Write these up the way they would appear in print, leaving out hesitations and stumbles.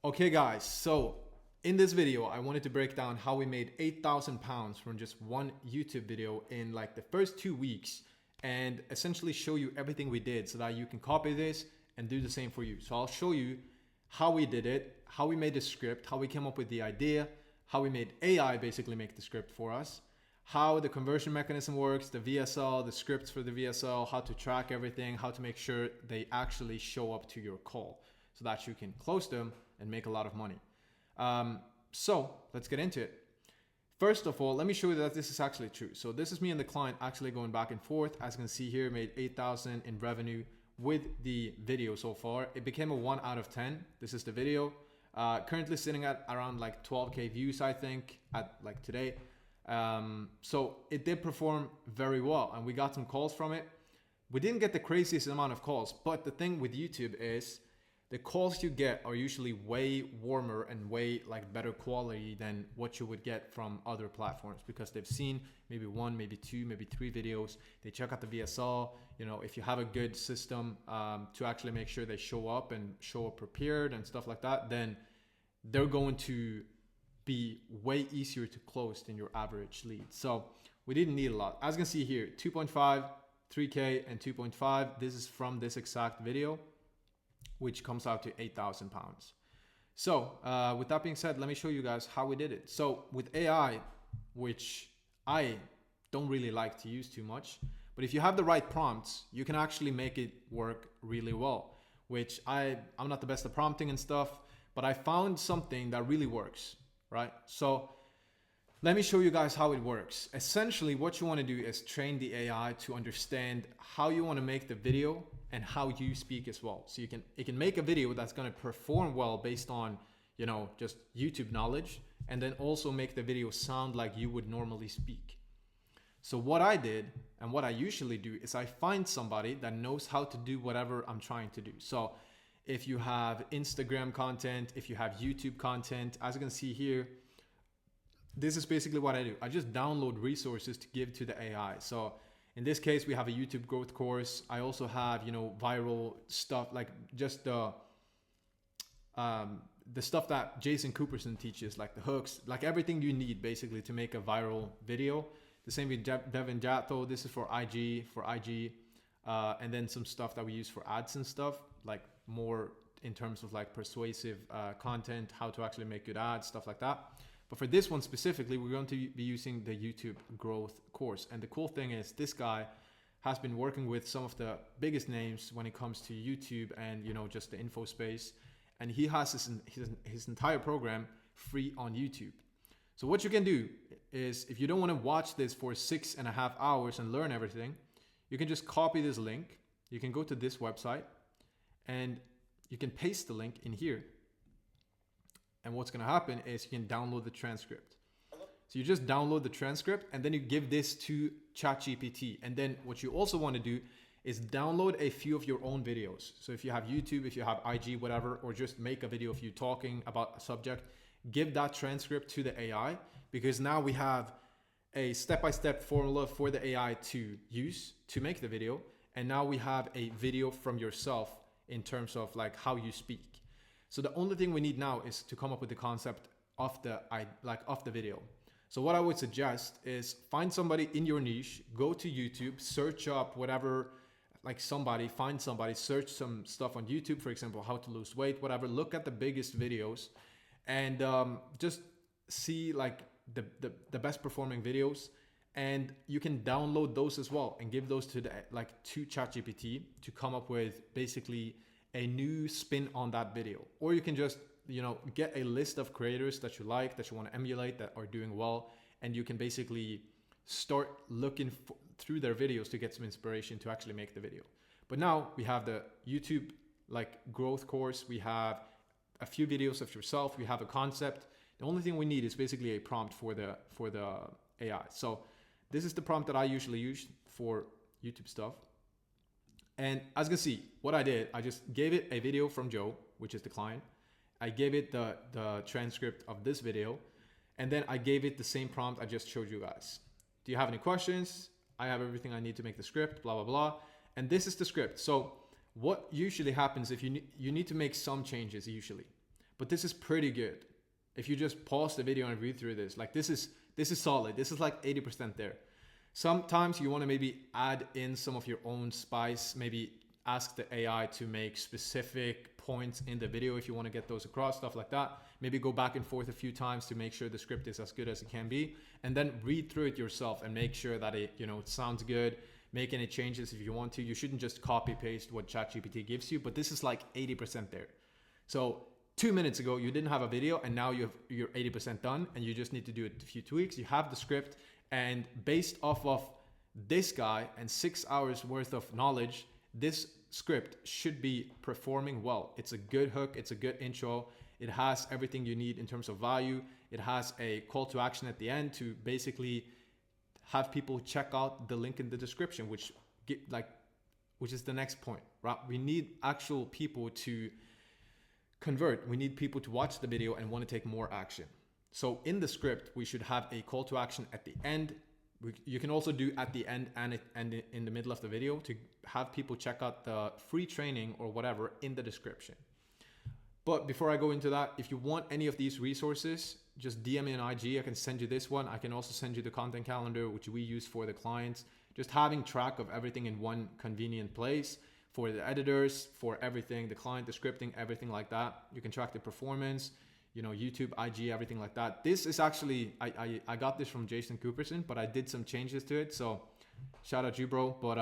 Okay guys, so in this video, I wanted to break down how we made 8,000 pounds from just one YouTube video in like the first 2 weeks and essentially show you everything we did so that you can copy this and do the same for you. So I'll show you how we did it, how we made the script, how we came up with the idea, how we made AI basically make the script for us, how the conversion mechanism works, the VSL, the scripts for the VSL, how to track everything, how to make sure they actually show up to your call so that you can close them and make a lot of money. So let's get into it. First of all, let me show you that this is actually true. So this is me and the client actually going back and forth. As you can see here, made 8,000 in revenue with the video so far. It became a 1 out of 10. This is the video. Currently sitting at around like 12K views, I think, at like today. So it did perform very well and we got some calls from it. We didn't get the craziest amount of calls, but the thing with YouTube is the calls you get are usually way warmer and way like better quality than what you would get from other platforms because they've seen maybe 1, maybe 2, maybe 3 videos. They check out the VSL. You know, if you have a good system to actually make sure they show up and show up prepared and stuff like that, then they're going to be way easier to close than your average lead. So we didn't need a lot. As you can see here, 2.5, 3K and 2.5. This is from this exact video, which comes out to 8,000 pounds. So with that being said, let me show you guys how we did it. So with AI, which I don't really like to use too much, but if you have the right prompts, you can actually make it work really well, which I'm not the best at prompting and stuff, but I found something that really works, right? So let me show you guys how it works. Essentially, what you want to do is train the AI to understand how you want to make the video and how you speak as well. So it can make a video that's going to perform well based on, you know, just YouTube knowledge, and then also make the video sound like you would normally speak. So what I did and what I usually do is I find somebody that knows how to do whatever I'm trying to do. So if you have Instagram content, if you have YouTube content, as you can see here, this is basically what I do. I just download resources to give to the AI. So in this case, we have a YouTube growth course. I also have, you know, viral stuff, like just the stuff that Jason Cooperson teaches, like the hooks, like everything you need basically to make a viral video. The same with Devin Jatho. This is for IG, and then some stuff that we use for ads and stuff, like more in terms of like persuasive content, how to actually make good ads, stuff like that. But for this one specifically, we're going to be using the YouTube growth course. And the cool thing is this guy has been working with some of the biggest names when it comes to YouTube and, you know, just the info space. And he has his entire program free on YouTube. So what you can do is, if you don't want to watch this for 6.5 hours and learn everything, you can just copy this link. You can go to this website and you can paste the link in here. And what's going to happen is you can download the transcript. So you just download the transcript and then you give this to ChatGPT. And then what you also want to do is download a few of your own videos. So if you have YouTube, if you have IG, whatever, or just make a video of you talking about a subject, give that transcript to the AI, because now we have a step-by-step formula for the AI to use to make the video. And now we have a video from yourself in terms of like how you speak. So the only thing we need now is to come up with the concept of the video. So what I would suggest is find somebody in your niche, go to YouTube, search up whatever, find somebody, search some stuff on YouTube, for example, how to lose weight, whatever, look at the biggest videos and just see like the best performing videos. And you can download those as well and give those to to ChatGPT to come up with basically a new spin on that video. Or you can just, you know, get a list of creators that you like, that you want to emulate, that are doing well, and you can basically start looking through their videos to get some inspiration to actually make the video. But now we have the YouTube growth course, we have a few videos of yourself, we have a concept. The only thing we need is basically a prompt for the AI. So this is the prompt that I usually use for YouTube stuff. And as you can see, what I did, I just gave it a video from Joe, which is the client. I gave it the transcript of this video, and then I gave it the same prompt I just showed you guys. Do you have any questions? I have everything I need to make the script, blah, blah, blah. And this is the script. So what usually happens if you need to make some changes usually. but this is pretty good. If you just pause the video and read through this, like this is solid. This is like 80% there. Sometimes you want to maybe add in some of your own spice, maybe ask the AI to make specific points in the video if you want to get those across, stuff like that. Maybe go back and forth a few times to make sure the script is as good as it can be, and then read through it yourself and make sure that it, it sounds good. Make any changes if you want to. You shouldn't just copy paste what ChatGPT gives you, but this is like 80% there. So 2 minutes ago, you didn't have a video, and now you're 80% done, and you just need to do it a few tweaks. You have the script, and based off of this guy and 6 hours worth of knowledge, this script should be performing well. It's a good hook. It's a good intro. It has everything you need in terms of value. It has a call to action at the end to basically have people check out the link in the description, which is the next point, right? We need actual people to convert. We need people to watch the video and want to take more action. So in the script, we should have a call to action at the end. You can also do at the end and in the middle of the video to have people check out the free training or whatever in the description. But before I go into that, if you want any of these resources, just DM me on IG. I can send you this one. I can also send you the content calendar, which we use for the clients. Just having track of everything in one convenient place for the editors, for everything, the client, the scripting, everything like that. You can track the performance, YouTube, IG, everything like that. This is actually, I got this from Jason Cooperson, but I did some changes to it. So shout out you, bro. But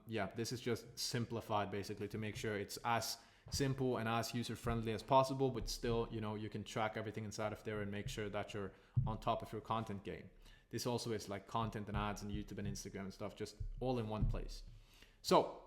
yeah, this is just simplified basically to make sure it's as simple and as user-friendly as possible, but still, you can track everything inside of there and make sure that you're on top of your content game. This also is like content and ads and YouTube and Instagram and stuff, just all in one place. So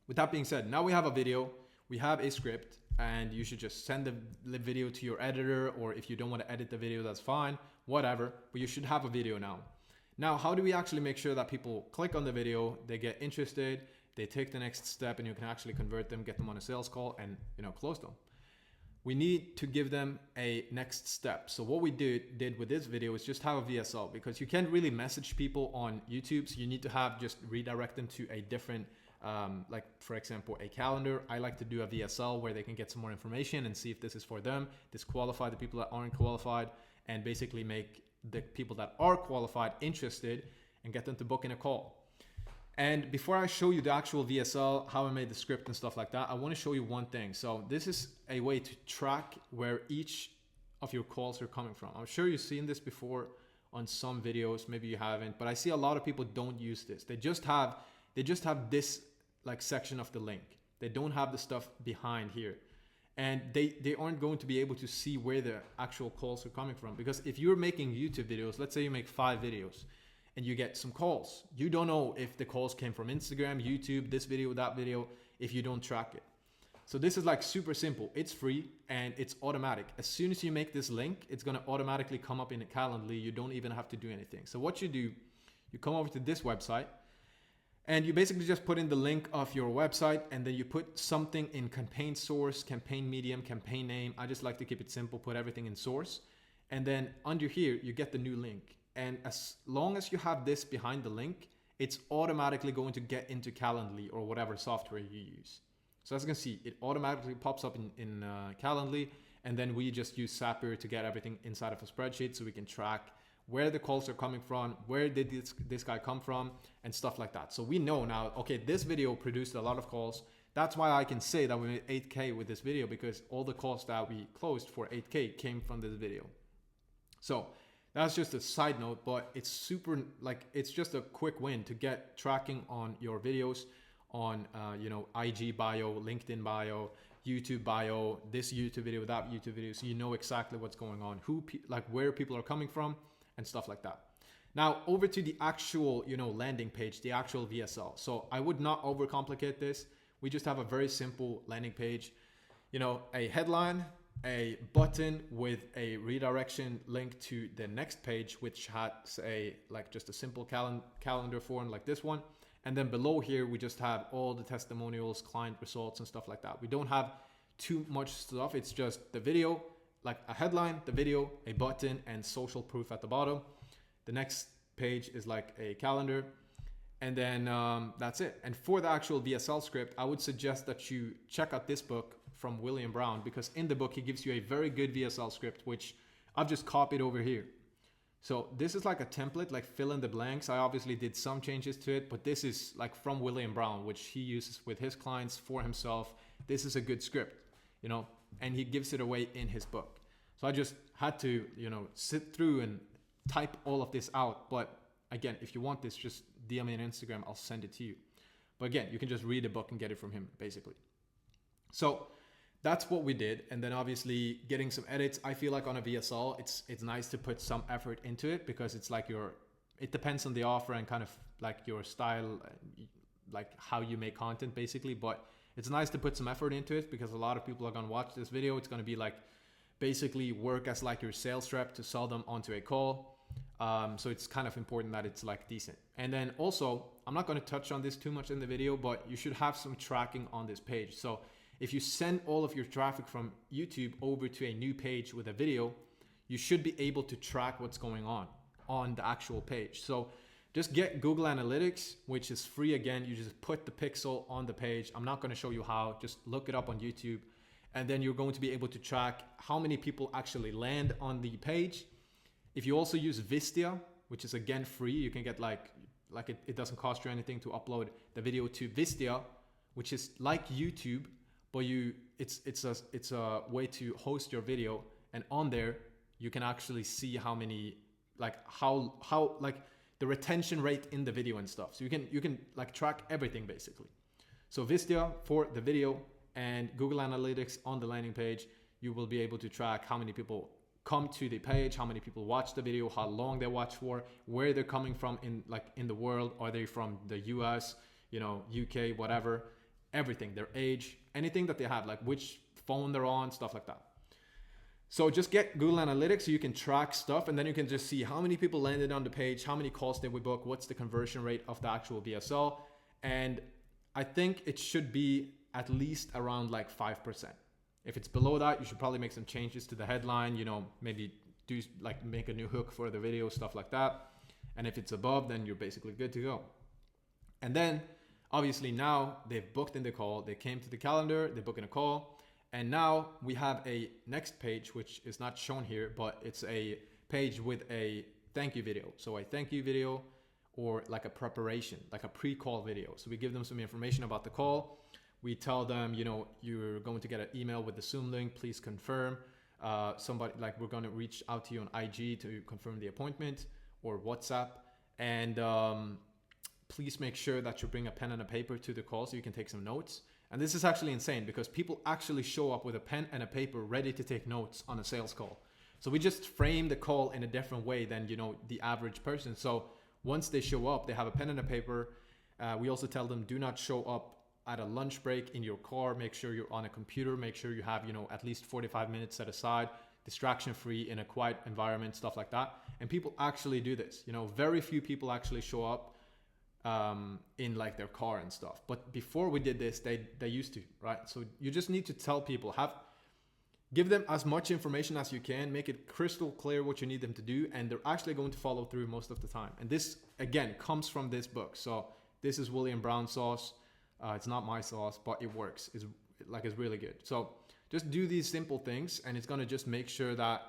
with that being said, now we have a video, we have a script, and you should just send the video to your editor, or if you don't want to edit the video, that's fine, whatever, but you should have a video now. Now, how do we actually make sure that people click on the video, they get interested, they take the next step, and you can actually convert them, get them on a sales call, and close them? We need to give them a next step. So what we did with this video is just have a VSL, because you can't really message people on YouTube. So you need to just redirect them to a different, like for example, a calendar. I like to do a VSL where they can get some more information and see if this is for them, disqualify the people that aren't qualified, and basically make the people that are qualified interested and get them to book in a call. And before I show you the actual VSL, how I made the script and stuff like that, I want to show you one thing. So this is a way to track where each of your calls are coming from. I'm sure you've seen this before on some videos, maybe you haven't, but I see a lot of people don't use this. They just have this like section of the link. They don't have the stuff behind here. And they aren't going to be able to see where the actual calls are coming from. Because if you're making YouTube videos, let's say you make 5 videos, and you get some calls, you don't know if the calls came from Instagram, YouTube, this video, that video, if you don't track it. So this is like super simple. It's free and it's automatic. As soon as you make this link, it's gonna automatically come up in a Calendly. You don't even have to do anything. So what you do, you come over to this website and you basically just put in the link of your website, and then you put something in campaign source, campaign medium, campaign name. I just like to keep it simple, put everything in source. And then under here, you get the new link. And as long as you have this behind the link, it's automatically going to get into Calendly or whatever software you use. So as you can see, it automatically pops up in Calendly, and then we just use Zapier to get everything inside of a spreadsheet so we can track where the calls are coming from, where did this guy come from, and stuff like that. So we know now, okay, this video produced a lot of calls. That's why I can say that we made 8K with this video, because all the calls that we closed for 8K came from this video. So that's just a side note, but it's super, it's just a quick win to get tracking on your videos on, IG bio, LinkedIn bio, YouTube bio, this YouTube video, that YouTube video. So you know exactly what's going on, where people are coming from and stuff like that. Now over to the actual, landing page, the actual VSL. So I would not overcomplicate this. We just have a very simple landing page, a headline, a button with a redirection link to the next page, which has just a simple calendar form like this one. And then below here, we just have all the testimonials, client results, and stuff like that. We don't have too much stuff. It's just the video, like a headline, the video, a button, and social proof at the bottom. The next page is like a calendar. And then that's it. And for the actual VSL script, I would suggest that you check out this book from William Brown, because in the book he gives you a very good VSL script, which I've just copied over here. So this is like a template, like fill in the blanks. I obviously did some changes to it, but this is like from William Brown, which he uses with his clients for himself. This is a good script, you know, and he gives it away in his book. So I just had to, you know, sit through and type all of this out. But again, if you want this, just DM me on Instagram, I'll send it to you. But again, you can just read the book and get it from him, basically. So that's what we did. And then obviously getting some edits. I feel like on a VSL, it's nice to put some effort into it, because it's like it depends on the offer and kind of like your style, like how you make content basically. But it's nice to put some effort into it, because a lot of people are going to watch this video. It's going to be like basically work as like your sales rep to sell them onto a call. So it's kind of important that it's like decent. And then also, I'm not going to touch on this too much in the video, but you should have some tracking on this page. So if you send all of your traffic from YouTube over to a new page with a video, you should be able to track what's going on the actual page. So just get Google Analytics, which is free. Again, you just put the pixel on the page. I'm not going to show you how, just look it up on YouTube. And then you're going to be able to track how many people actually land on the page. If you also use Vistia, which is again free, you can get it doesn't cost you anything to upload the video to Vistia, which is like YouTube, but it's a way to host your video, and on there you can actually see how many, like how like the retention rate in the video and stuff. So you can like track everything basically. So Vistia for the video and Google Analytics on the landing page, you will be able to track how many people come to the page, how many people watch the video, how long they watch for, where they're coming from in the world. Are they from the US, you know, UK, whatever, everything, their age, anything that they have, like which phone they're on, stuff like that. So just get Google Analytics so you can track stuff, and then you can just see how many people landed on the page, how many calls did we book, what's the conversion rate of the actual VSL. And I think it should be at least around like 5%. If it's below that, you should probably make some changes to the headline, you know, maybe do like make a new hook for the video, stuff like that. And if it's above, then you're basically good to go. And then obviously now they've booked in the call, they came to the calendar, they booked in a call. And now we have a next page, which is not shown here, but it's a page with a thank you video. So a thank you video, or like a preparation, like a pre-call video. So we give them some information about the call. We tell them, you know, you're going to get an email with the Zoom link, please confirm. Somebody, like we're going to reach out to you on IG to confirm the appointment, or WhatsApp. And please make sure that you bring a pen and a paper to the call so you can take some notes. And this is actually insane, because people actually show up with a pen and a paper ready to take notes on a sales call. So we just frame the call in a different way than, you know, the average person. So once they show up, they have a pen and a paper. We also tell them, do not show up at a lunch break in your car. Make sure you're on a computer. Make sure you have, you know, at least 45 minutes set aside, distraction free, in a quiet environment, stuff like that. And people actually do this. You know, very few people actually show up in like their car and stuff. But before we did this, they used to, right? So you just need to tell people, give them as much information as you can, make it crystal clear what you need them to do, and they're actually going to follow through most of the time. And this again comes from this book. So this is William Brown sauce. It's not my sauce, but it works. It's really good. So just do these simple things, and it's going to just make sure that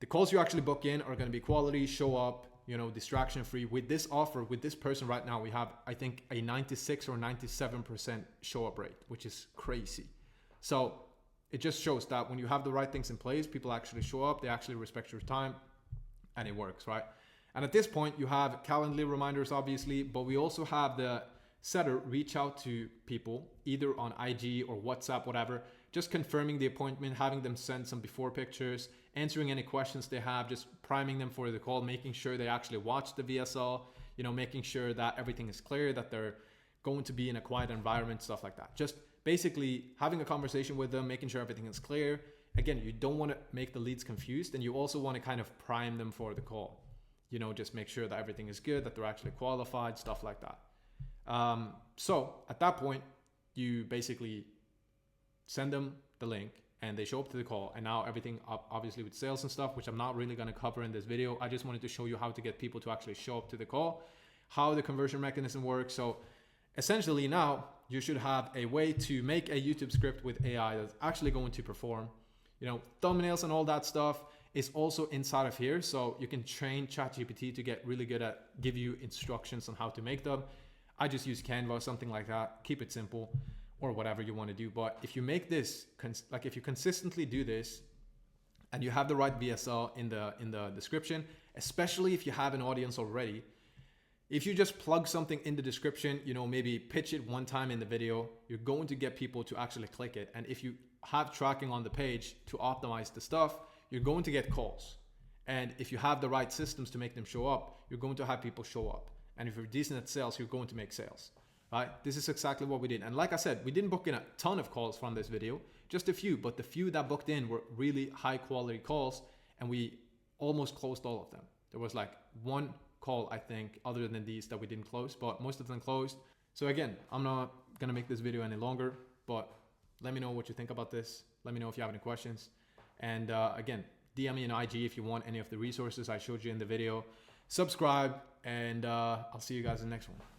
the calls you actually book in are going to be quality, show up, you know, distraction free. With this offer, with this person right now, we have, I think, a 96 or 97% show up rate, which is crazy. So it just shows that when you have the right things in place, people actually show up, they actually respect your time, and it works, right? And at this point, you have Calendly reminders, obviously, but we also have the setter reach out to people either on IG or WhatsApp, whatever, just confirming the appointment, having them send some before pictures, answering any questions they have, just priming them for the call, making sure they actually watch the VSL, you know, making sure that everything is clear, that they're going to be in a quiet environment, stuff like that. Just basically having a conversation with them, making sure everything is clear. Again, you don't want to make the leads confused, and you also want to kind of prime them for the call. You know, just make sure that everything is good, that they're actually qualified, stuff like that. So at that point, you basically send them the link and they show up to the call. And now everything up, obviously with sales and stuff, which I'm not really going to cover in this video. I just wanted to show you how to get people to actually show up to the call, how the conversion mechanism works. So essentially now you should have a way to make a YouTube script with AI that's actually going to perform. You know, thumbnails and all that stuff is also inside of here. So you can train ChatGPT to get really good at give you instructions on how to make them. I just use Canva or something like that. Keep it simple or whatever you want to do. But if you make this, like if you consistently do this and you have the right VSL in the description, especially if you have an audience already, if you just plug something in the description, you know, maybe pitch it one time in the video, you're going to get people to actually click it. And if you have tracking on the page to optimize the stuff, you're going to get calls. And if you have the right systems to make them show up, you're going to have people show up. And if you're decent at sales, you're going to make sales, right? This is exactly what we did. And like I said, we didn't book in a ton of calls from this video, just a few, but the few that booked in were really high quality calls, and we almost closed all of them. There was like one call, I think, other than these that we didn't close, but most of them closed. So again, I'm not gonna make this video any longer, but let me know what you think about this. Let me know if you have any questions. And again, DM me on IG if you want any of the resources I showed you in the video. Subscribe, and I'll see you guys in the next one.